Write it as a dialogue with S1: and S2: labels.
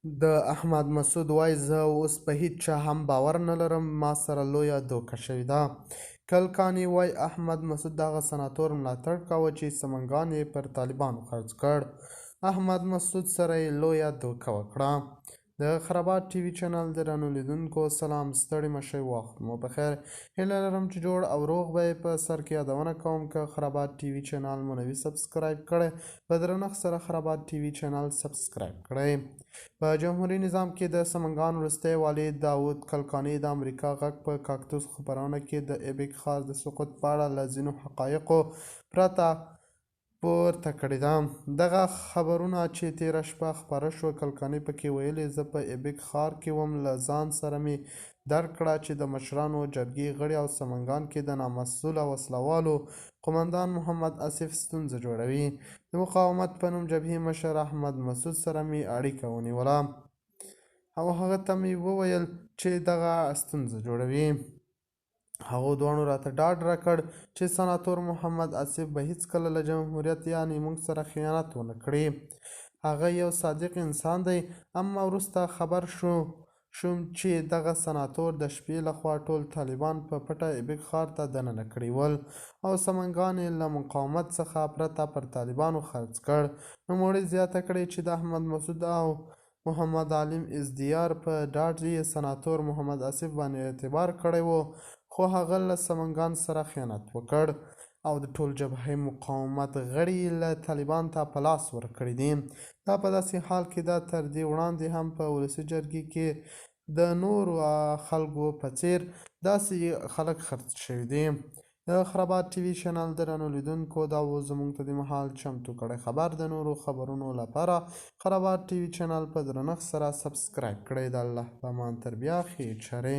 S1: د احمد مسعود وایي زه اوس په هیڅ چا هم باور نه لرم، ما سره لویه دوکه شوې ده. کلکاني وایي احمد مسعود دغه سناتور ملاتړ کاوه چې سمنګان یې پر طالبانو خرڅ کړ. احمد مسعود سره یې لویه دوکه وکړه. د خرابات ټي وي چینل درنو لیدونکو سلام، ستړي مشئ، وخت مو بخیر. هیله لرم چې جوړ او روغ به یې. په سر کې یادونه کوم که خرابات ټي وي چینل مو نوي سبسکرایب کړی، په درنښت سره خرابات ټي وي چینل سبسکرایب کړئ. په جمهوري نظام کې د سمنګان وروستی والي داود کلکاني د امریکا غږ په کاکتوس خپرونه کې د ایبک ښار د سقوط په اړه له ځینو حقایقو پرته پورته کړې ده. دغه خبرونه چې تېره شپه خپاره شوه، کلکاني پکې ویلي زه په ایبک ښار کې وم، له ځان سره مې درک کړه چې د مشرانو جرګې غړي او سمنګان کې د نامسؤله وسلوالو قومندان محمد آصف ستونزه جوړوي. د مقاومت په نوم جبهې مشر احمد مسعود سره مې اړیکه ونیوله او هغه ته مې وویل چې دغه ستونزه جوړوي. هغو دواړو راته ډاډ راکړ چې سناتور محمد آصف به هیڅکله له جمهوریت یعنې موږ سره خیانت ونه کړي. هغه یو صادق انسان دی. اما وروسته خبر شوم چې دغه سناتور د شپې لخوا ټول طالبان په پټه ایبک ښار ته دننه کړي ول او سمنګان یې له مقاومت څخه پرته پر طالبانو خرڅ کړ. نوموړي زیاته کړې چې د احمد مسعود او محمد علیم ازدیار په ډاډ یې سناتور محمد آصف باندې اعتبار کړی و، خو هغه له سمنګان سره خیانت وکړ او د ټول جبهې مقاومت غړي یې له طالبان ته په لاس ورکړي دي. دا په داسې حال کې ده تر دې وړاندې هم په ولسي جرګې کې د نورو خلکو په څیر داسې خلک خرڅ شوي دي. د خرابات ټي وي چینل درنو لیدونکو دا و زموږ ته د مهال چمتو کړی خبر. د نورو خبرونو لپاره خرابات ټي وي چینل په درنښت سره سبسکرایب کړئ. د الله په امان تر بیا ښې چرې.